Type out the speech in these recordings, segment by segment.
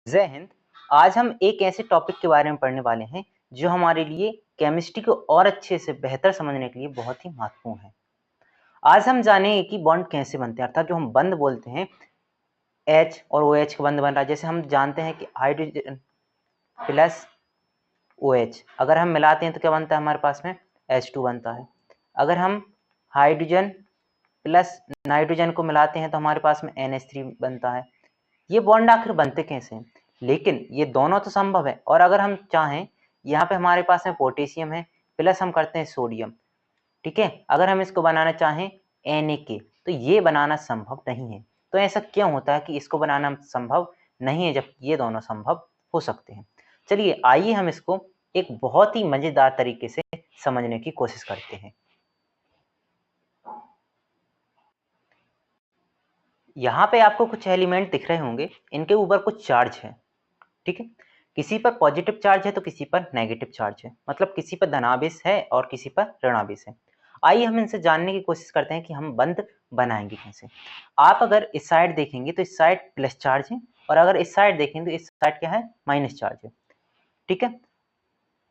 जय हिंद। आज हम एक ऐसे टॉपिक के बारे में पढ़ने वाले हैं जो हमारे लिए केमिस्ट्री को और अच्छे से बेहतर समझने के लिए बहुत ही महत्वपूर्ण है। आज हम जानेंगे कि बॉन्ड कैसे बनते हैं, अर्थात जो हम बंध बोलते हैं H और OH का बंध बन रहा है। जैसे हम जानते हैं कि हाइड्रोजन प्लस OH अगर हम मिलाते हैं तो क्या बनता है, हमारे पास में H2 बनता है। अगर हम हाइड्रोजन प्लस नाइट्रोजन को मिलाते हैं तो हमारे पास में NH3 बनता है। ये बॉन्ड आखिर बनते कैसे हैं? लेकिन ये दोनों तो संभव है, और अगर हम चाहें, यहाँ पे हमारे पास में पोटेशियम है प्लस हम करते हैं सोडियम, ठीक है। अगर हम इसको बनाना चाहें Na तो ये बनाना संभव नहीं है। तो ऐसा क्यों होता है कि इसको बनाना संभव नहीं है जबकि ये दोनों संभव हो सकते हैं? चलिए आइए हम इसको एक बहुत ही मजेदार तरीके से समझने की कोशिश करते हैं। यहाँ पे आपको कुछ एलिमेंट दिख रहे होंगे, इनके ऊपर कुछ चार्ज है, ठीक है। किसी पर पॉजिटिव चार्ज है तो किसी पर नेगेटिव चार्ज है, मतलब किसी पर धनावेश है और किसी पर ऋणावेश है। आइए हम इनसे जानने की कोशिश करते हैं कि हम बंध बनाएंगे कैसे। आप अगर इस साइड देखेंगे तो इस साइड प्लस चार्ज है, और अगर इस साइड देखेंगे तो इस साइड क्या है, माइनस चार्ज है, ठीक है।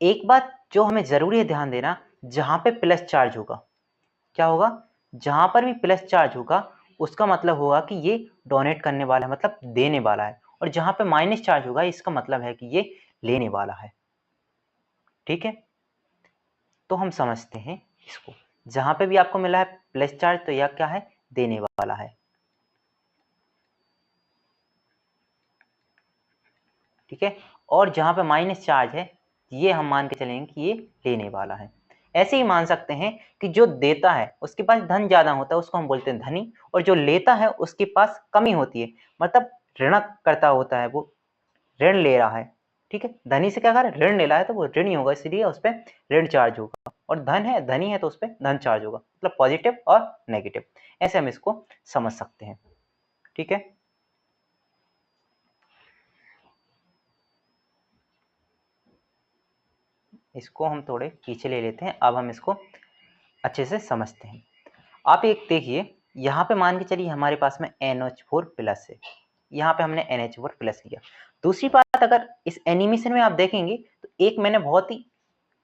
एक बात जो हमें जरूरी है ध्यान देना, जहां पे प्लस चार्ज होगा क्या होगा, जहां पर भी प्लस चार्ज होगा उसका मतलब होगा कि ये डोनेट करने वाला है, मतलब देने वाला है, और जहां पे माइनस चार्ज होगा इसका मतलब है कि ये लेने वाला है, ठीक है। तो हम समझते हैं इसको, जहां पे भी आपको मिला है प्लस चार्ज तो यह क्या है, देने वाला है, ठीक है। और जहां पे माइनस चार्ज है ये हम मान के चलेंगे कि ये लेने वाला है। ऐसे ही मान सकते हैं कि जो देता है उसके पास धन ज्यादा होता है, उसको हम बोलते हैं धनी, और जो लेता है उसके पास कमी होती है, मतलब ऋण करता होता है, वो ऋण ले रहा है, ठीक है। धनी से क्या कर रहा है, ऋण ले रहा है, तो वो ऋणी होगा, इसलिए उस पर ऋण चार्ज होगा। और धन है, धनी है, तो उस पर धन चार्ज होगा, मतलब पॉजिटिव और नेगेटिव। ऐसे हम इसको समझ सकते हैं, ठीक है। इसको हम थोड़े पीछे ले लेते हैं, अब हम इसको अच्छे से समझते हैं। आप एक देखिए, यहाँ पे मान के चलिए हमारे पास में NH4 प्लस है, यहाँ पे हमने NH4 प्लस लिया। दूसरी बात, अगर इस एनिमेशन में आप देखेंगे तो एक मैंने बहुत ही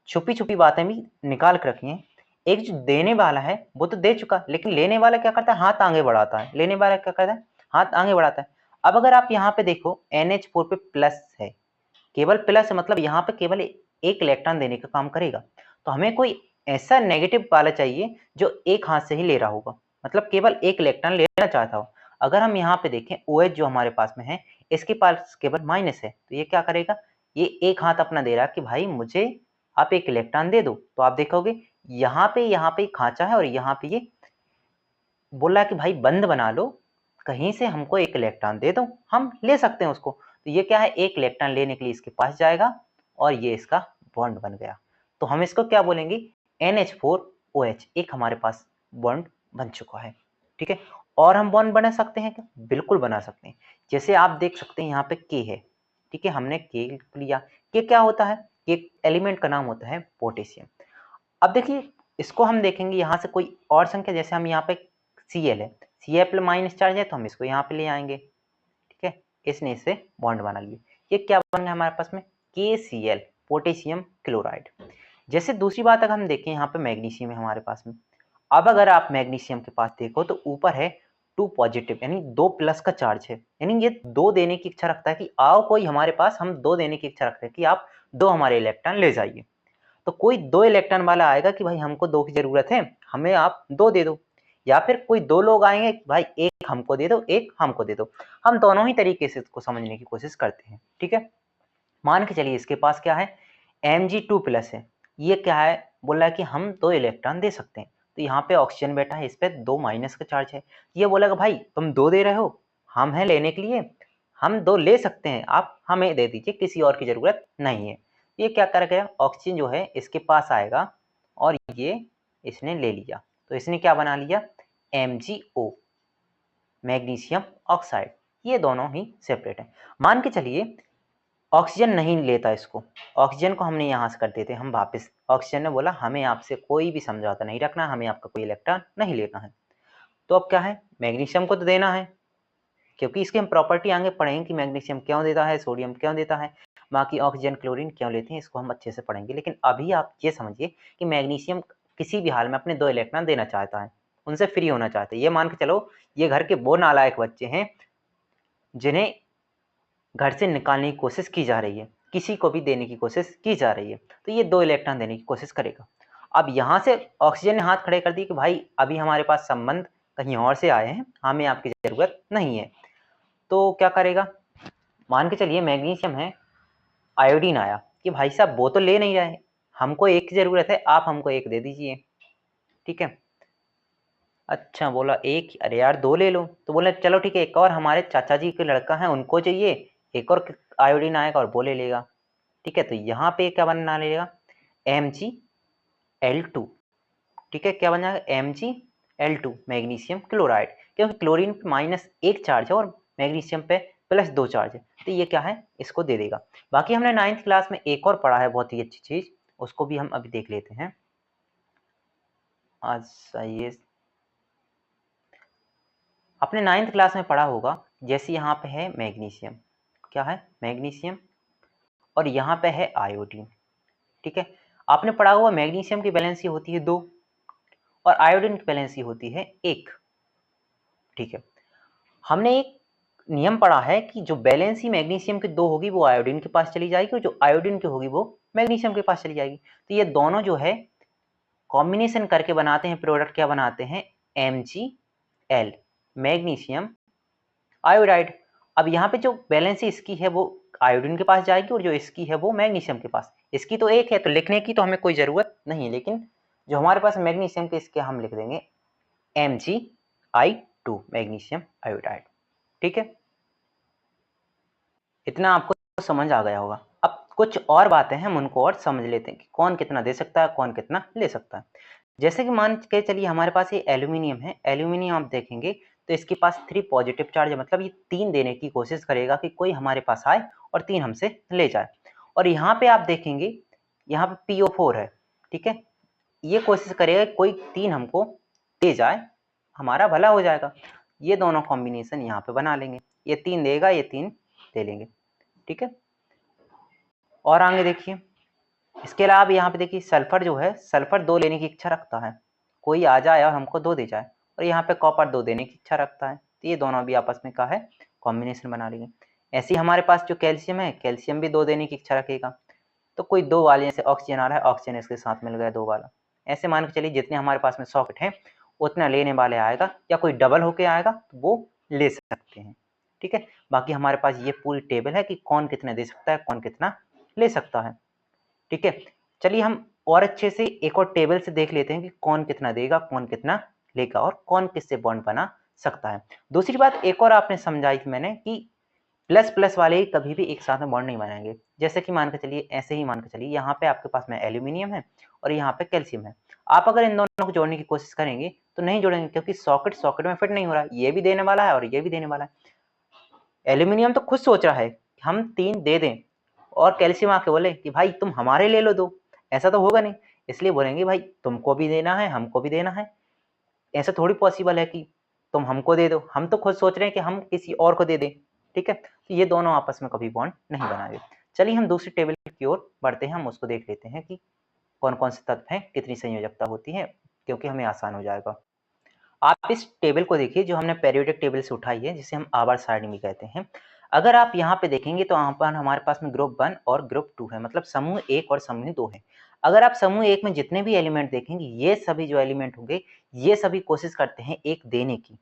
छुपी छुपी बातें भी निकाल कर रखी हैं। एक जो देने वाला है वो तो दे चुका, लेकिन लेने वाला क्या करता है, हाथ आगे बढ़ाता है। लेने वाला क्या करता है, हाथ आगे बढ़ाता है। अब अगर आप यहाँ पे देखो NH4 पे प्लस है, केवल प्लस है, मतलब यहाँ पे केवल एक इलेक्ट्रॉन देने का काम करेगा। तो हमें कोई ऐसा नेगेटिव वाला चाहिए जो एक हाथ से ही ले रहा होगा, मतलब केवल एक इलेक्ट्रॉन लेना चाहता हो। अगर हम यहाँ पे देखें OH जो हमारे पास में है, इसके पास केवल माइनस है, तो ये क्या करेगा, ये एक हाथ अपना दे रहा है कि भाई मुझे आप एक इलेक्ट्रॉन दे दो। तो आप देखोगे यहाँ पे खांचा है, और यहाँ पे ये बोल रहा है कि भाई बंद बना लो, कहीं से हमको एक इलेक्ट्रॉन दे दो, हम ले सकते हैं उसको। तो ये क्या है, एक इलेक्ट्रॉन लेने के लिए इसके पास जाएगा, और ये इसका बॉन्ड बन गया। तो हम इसको क्या बोलेंगे, NH4OH, एक हमारे पास बॉन्ड बन चुका है, ठीक है। और हम बॉन्ड बना सकते हैं क्या, बिल्कुल बना सकते हैं। जैसे आप देख सकते हैं यहाँ पे K है, ठीक है, हमने K लिया। K क्या होता है, K एलिमेंट का नाम होता है पोटेशियम। अब देखिए, इसको हम देखेंगे यहाँ से कोई और संख्या, जैसे हम यहाँ पे Cl है, Cl माइनस चार्ज है, तो हम इसको यहाँ पे ले आएंगे, ठीक है। इसने इससे बॉन्ड बना लिए, ये क्या बन गया हमारे पास में, KCl, पोटेशियम क्लोराइड। जैसे दूसरी बात अगर हम देखें, यहाँ पे मैग्नीशियम है हमारे पास में। अब अगर आप मैग्नीशियम के पास देखो तो ऊपर है 2 पॉजिटिव, यानी 2 प्लस का चार्ज है, यानी ये 2 देने की इच्छा रखता है कि आओ कोई हमारे पास, हम 2 देने की इच्छा रखते हैं कि आप 2 हमारे इलेक्ट्रॉन ले जाइए। तो कोई 2 इलेक्ट्रॉन वाला आएगा कि भाई हमको 2 की जरूरत है, हमें आप 2 दे दो। या फिर कोई 2 लोग आएंगे कि भाई एक हमको दे दो, एक हमको दे दो। हम दोनों ही तरीके से इसको समझने की कोशिश करते हैं, ठीक है। मान के चलिए इसके पास क्या है, Mg2 प्लस है। ये क्या है, बोल रहा है कि हम 2 इलेक्ट्रॉन दे सकते हैं। तो यहाँ पे ऑक्सीजन बैठा है, इस पे 2 माइनस का चार्ज है। ये बोलेगा भाई तुम 2 दे रहे हो, हम हैं लेने के लिए, हम 2 ले सकते हैं, आप हमें दे दीजिए, किसी और की जरूरत नहीं है। ये क्या करेगा, ऑक्सीजन जो है इसके पास आएगा, और ये इसने ले लिया, तो इसने क्या बना लिया, MgO, मैग्नीशियम ऑक्साइड। ये दोनों ही सेपरेट है। मान के चलिए ऑक्सीजन नहीं लेता इसको, ऑक्सीजन को हमने यहाँ से कर देते हम वापस। ऑक्सीजन ने बोला हमें आपसे कोई भी समझौता नहीं रखना, हमें आपका कोई इलेक्ट्रॉन नहीं लेना है। तो अब क्या है, मैग्नीशियम को तो देना है, क्योंकि इसकी हम प्रॉपर्टी आगे पढ़ेंगे कि मैग्नीशियम क्यों देता है, सोडियम क्यों देता है, बाकी ऑक्सीजन क्लोरीन क्यों लेते हैं, इसको हम अच्छे से पढ़ेंगे। लेकिन अभी आप ये समझिए कि मैग्नीशियम किसी भी हाल में अपने 2 इलेक्ट्रॉन देना चाहता है, उनसे फ्री होना चाहता है। ये मान के चलो ये घर के वो नालायक बच्चे हैं जिन्हें घर से निकालने की कोशिश की जा रही है, किसी को भी देने की कोशिश की जा रही है, तो ये 2 इलेक्ट्रॉन देने की कोशिश करेगा। अब यहाँ से ऑक्सीजन ने हाथ खड़े कर दिए कि भाई अभी हमारे पास संबंध कहीं और से आए हैं, हमें आपकी ज़रूरत नहीं है। तो क्या करेगा, मान के चलिए मैग्नीशियम है, आयोडीन आया कि भाई साहब वो तो ले नहीं रहे, हमको एक की ज़रूरत है, आप हमको एक दे दीजिए। ठीक है, अच्छा बोला एक, अरे यार 2 ले लो। तो बोले चलो ठीक है, एक और हमारे चाचा जी के लड़का है उनको चाहिए, एक और आयोडीन आएगा और वो ले लेगा। ठीक है, तो यहाँ पे क्या बना लेगा, MgL2। ठीक है, क्या बन जाएगा, MgL2 मैग्नीशियम क्लोराइड, क्योंकि क्लोरीन पे -1 चार्ज है और मैग्नीशियम पे +2 चार्ज है, तो ये क्या है, इसको दे देगा। बाकी हमने 9th क्लास में एक और पढ़ा है बहुत ही अच्छी चीज़, उसको भी हम अभी देख लेते हैं। आज ये आपने 9th क्लास में पढ़ा होगा, जैसे यहाँ पे है मैग्नीशियम, क्या है, मैग्नीशियम, और यहाँ पे है आयोडीन। ठीक है, आपने पढ़ा हुआ मैग्नीशियम की वैलेंसी होती है 2 और आयोडीन की वैलेंसी होती है 1। ठीक है, हमने एक नियम पढ़ा है कि जो वैलेंसी मैग्नीशियम की 2 होगी वो आयोडीन के पास चली जाएगी और जो आयोडीन की होगी वो मैग्नीशियम के पास चली जाएगी। तो ये दोनों जो है कॉम्बिनेशन करके बनाते हैं प्रोडक्ट, क्या बनाते हैं, MgL मैग्नीशियम आयोडाइड। अब यहाँ पे जो बैलेंस इसकी है वो आयोडीन के पास जाएगी और जो इसकी है वो मैग्नीशियम के पास। इसकी तो एक है तो लिखने की तो हमें कोई ज़रूरत नहीं है, लेकिन जो हमारे पास मैग्नीशियम के इसके हम लिख देंगे MgI2 मैग्नीशियम आयोडाइड। ठीक है, इतना आपको समझ आ गया होगा। अब कुछ और बातें हैं हम उनको और समझ लेते हैं कि कौन कितना दे सकता है, कौन कितना ले सकता है। जैसे कि मान के चलिए हमारे पास ये एल्यूमिनियम है, एल्यूमिनियम आप देखेंगे तो इसके पास 3 पॉजिटिव चार्ज है, मतलब ये 3 देने की कोशिश करेगा कि कोई हमारे पास आए और 3 हमसे ले जाए। और यहाँ पे आप देखेंगे यहाँ पे PO4 है। ठीक है, ये कोशिश करेगा कोई 3 हमको दे जाए, हमारा भला हो जाएगा। ये दोनों कॉम्बिनेशन यहाँ पे बना लेंगे, ये 3 देगा, ये 3 दे लेंगे। ठीक है, और आगे देखिए, इसके अलावा यहाँ पे देखिए सल्फर जो है, सल्फर 2 लेने की इच्छा रखता है, कोई आ जाए और हमको 2 दे जाए, और यहाँ पे कॉपर 2 देने की इच्छा रखता है, तो ये दोनों भी आपस में क्या है, कॉम्बिनेशन बना लेंगे। ऐसे ही हमारे पास जो कैल्शियम है, कैल्शियम भी 2 देने की इच्छा रखेगा, तो कोई 2 वाले, जैसे ऑक्सीजन आ रहा है, ऑक्सीजन इसके साथ मिल गया 2 वाला। ऐसे मान के चलिए जितने हमारे पास में सॉकेट है उतना लेने वाले आएगा, या कोई डबल होके आएगा तो वो ले सकते हैं। ठीक है, बाकी हमारे पास ये पूरी टेबल है कि कौन कितना दे सकता है, कौन कितना ले सकता है। ठीक है, चलिए हम और अच्छे से एक और टेबल से देख लेते हैं कि कौन कितना देगा, कौन कितना लेगा और कौन किससे बॉन्ड बना सकता है। दूसरी बात एक और आपने समझाई थी मैंने कि प्लस प्लस वाले कभी भी एक साथ में बॉन्ड नहीं बनाएंगे। जैसे कि मान के चलिए, ऐसे ही मान के चलिए यहाँ पे आपके पास में एल्यूमिनियम है और यहाँ पे कैल्शियम है, आप अगर इन दोनों को जोड़ने की कोशिश करेंगे तो नहीं जोड़ेंगे, क्योंकि सॉकेट सॉकेट में फिट नहीं हो रहा है, ये भी देने वाला है और ये भी देने वाला है। एल्यूमिनियम तो खुद सोच रहा है हम 3 दे दें, और कैल्शियम आके बोले कि भाई तुम हमारे ले लो 2, ऐसा तो होगा नहीं, इसलिए बोलेंगे भाई तुमको भी देना है, हमको भी देना है। ऐसा थोड़ी पॉसिबल है कि तुम हमको दे दो, हम तो खुद सोच रहे हैं कि हम किसी और को दे दें। ठीक है, तो ये दोनों आपस में कभी बॉन्ड नहीं बनाएंगे। चलिए हम दूसरी टेबल की ओर बढ़ते हैं, हम उसको देख लेते हैं कि कौन कौन से तत्व हैं, कितनी संयोजकता होती है, क्योंकि हमें आसान हो जाएगा। आप इस टेबल को देखिए जो हमने पेरियोडिक टेबल से उठाई है, जिसे हम आवर्त सारणी भी कहते हैं। अगर आप यहाँ पे देखेंगे तो यहाँ पर हमारे पास में ग्रुप 1 और ग्रुप 2 है, मतलब समूह 1 और समूह 2 है। अगर आप समूह 1 में जितने भी एलिमेंट देखेंगे, ये सभी जो एलिमेंट होंगे ये सभी कोशिश करते हैं 1 देने की।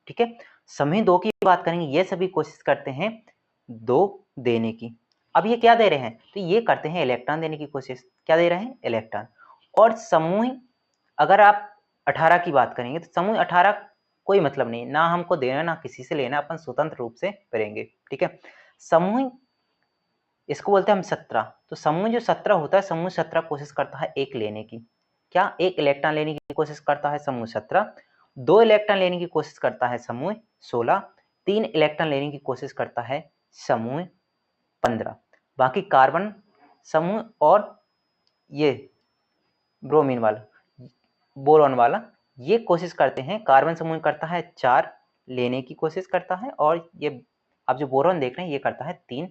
ठीक है, समूह 2 की बात करेंगे, ये सभी कोशिश करते हैं 2 देने की। अब ये क्या दे रहे हैं, तो ये करते हैं इलेक्ट्रॉन देने की कोशिश। क्या दे रहे हैं, इलेक्ट्रॉन। और समूह अगर आप 18 की बात करेंगे तो समूह 18 कोई मतलब नहीं, ना हमको देना ना किसी से लेना, अपन स्वतंत्र रूप से करेंगे। ठीक है, समूह इसको बोलते हैं हम 17। तो समूह जो 17 होता है, समूह 17 कोशिश करता है 1 लेने की। क्या, 1 इलेक्ट्रॉन लेने की कोशिश करता है समूह 17, 2 इलेक्ट्रॉन लेने की कोशिश करता है समूह 16, 3 इलेक्ट्रॉन लेने की कोशिश करता है समूह 15। बाकी कार्बन समूह और ये ब्रोमीन वाला, बोरॉन वाला, ये कोशिश करते हैं, कार्बन समूह करता है 4, लेने की कोशिश करता है, और ये आप जो बोरॉन देख रहे हैं ये करता है 3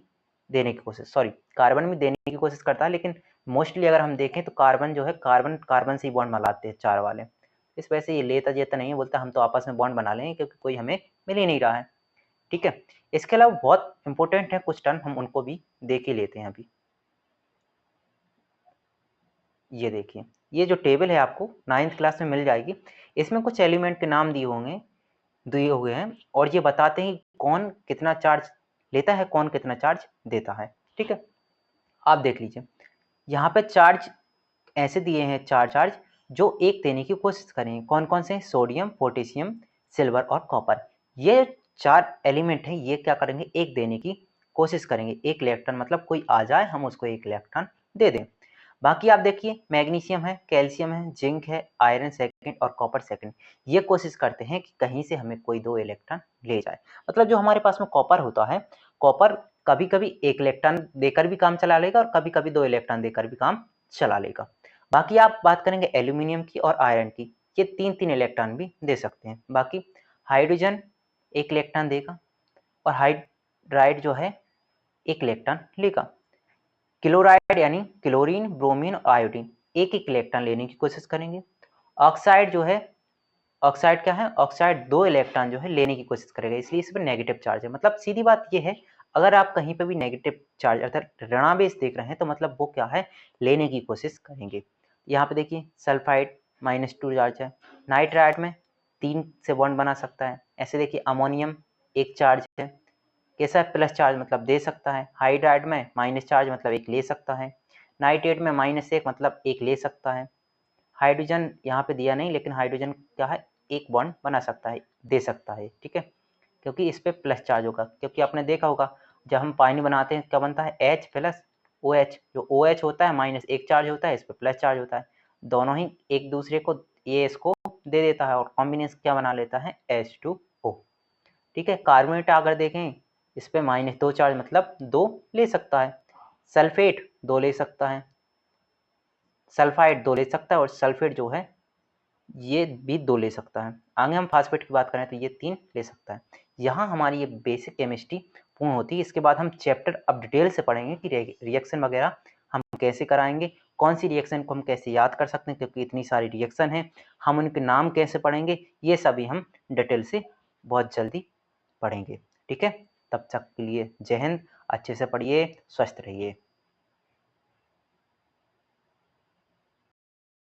देने की कोशिश, सॉरी कार्बन भी देने की कोशिश करता है, लेकिन मोस्टली अगर हम देखें तो कार्बन जो है कार्बन कार्बन से ही बॉन्ड बनाते हैं 4 वाले। इस वजह से ये लेता जेता नहीं है, बोलता हम तो आपस में बॉन्ड बना लेंगे क्योंकि कोई हमें मिल ही नहीं रहा है। ठीक है, इसके अलावा बहुत इंपॉर्टेंट है कुछ टर्म, हम उनको भी देख ही लेते हैं अभी। ये देखिए, ये जो टेबल है आपको 9th क्लास में मिल जाएगी, इसमें कुछ एलिमेंट के नाम दिए हुए हैं और ये बताते हैं कौन कितना चार्ज लेता है, कौन कितना चार्ज देता है। ठीक है, आप देख लीजिए, यहाँ पे चार्ज ऐसे दिए हैं 4 चार्ज जो एक देने की कोशिश करेंगे। कौन कौन से? सोडियम, पोटेशियम, सिल्वर और कॉपर। ये 4 एलिमेंट हैं, ये क्या करेंगे? एक देने की कोशिश करेंगे। एक इलेक्ट्रॉन मतलब कोई आ जाए हम उसको एक इलेक्ट्रॉन दे दें। बाकी आप देखिए, मैग्नीशियम है, कैल्शियम है, जिंक है, आयरन सेकंड और कॉपर सेकंड, ये कोशिश करते हैं कि कहीं से हमें कोई 2 इलेक्ट्रॉन ले जाए। मतलब जो हमारे पास में कॉपर होता है, कॉपर कभी कभी 1 इलेक्ट्रॉन देकर भी काम चला लेगा और कभी कभी 2 इलेक्ट्रॉन देकर भी काम चला लेगा। बाकी आप बात करेंगे एल्यूमिनियम की और आयरन की, ये 3-3 इलेक्ट्रॉन भी दे सकते हैं। बाकी हाइड्रोजन 1 इलेक्ट्रॉन देगा और हाइड्राइड जो है 1 इलेक्ट्रॉन लेगा। क्लोराइड यानी क्लोरीन, ब्रोमीन और आयोडीन 1-1 इलेक्ट्रॉन लेने की कोशिश करेंगे। ऑक्साइड जो है, ऑक्साइड क्या है? ऑक्साइड 2 इलेक्ट्रॉन जो है लेने की कोशिश करेगा, इसलिए इस पर नेगेटिव चार्ज है। मतलब सीधी बात ये है, अगर आप कहीं पे भी नेगेटिव चार्ज अर्थात ऋणावेश देख रहे हैं तो मतलब वो क्या है? लेने की कोशिश करेंगे। यहाँ पे देखिए सल्फाइड -2 चार्ज है, नाइट्राइड में 3 से बॉन्ड बना सकता है। ऐसे देखिए अमोनियम 1 चार्ज है, कैसा है? प्लस चार्ज मतलब दे सकता है। हाइड्राइड में माइनस चार्ज मतलब 1 ले सकता है। नाइट्रेट में -1 मतलब 1 ले सकता है। हाइड्रोजन यहाँ पे दिया नहीं, लेकिन हाइड्रोजन क्या है? 1 बॉन्ड बना सकता है, दे सकता है। ठीक है, क्योंकि इस पे प्लस चार्ज होगा, क्योंकि आपने देखा होगा जब हम पानी बनाते हैं क्या बनता है? H plus OH। जो OH होता है -1 चार्ज होता है, इस पे प्लस चार्ज होता है, दोनों ही एक दूसरे को ये इसको दे देता है और कॉम्बिनेशन क्या बना लेता है? H2O। ठीक है, कार्बोनेट अगर देखें इस पे -2 चार्ज मतलब 2 ले सकता है। सल्फेट 2 ले सकता है, सल्फाइड 2 ले सकता है और सल्फेट जो है ये भी 2 ले सकता है। आगे हम फास्फेट की बात करें तो ये 3 ले सकता है। यहाँ हमारी ये बेसिक केमिस्ट्री पूर्ण होती है। इसके बाद हम चैप्टर अब डिटेल से पढ़ेंगे कि रिएक्शन वगैरह हम कैसे कराएंगे, कौन सी रिएक्शन को हम कैसे याद कर सकते हैं, क्योंकि इतनी सारी रिएक्शन है, हम उनके नाम कैसे पढ़ेंगे, ये सभी हम डिटेल से बहुत जल्दी पढ़ेंगे। ठीक है, तब तक के लिए जय हिंद, अच्छे से पढ़िए, स्वस्थ रहिए।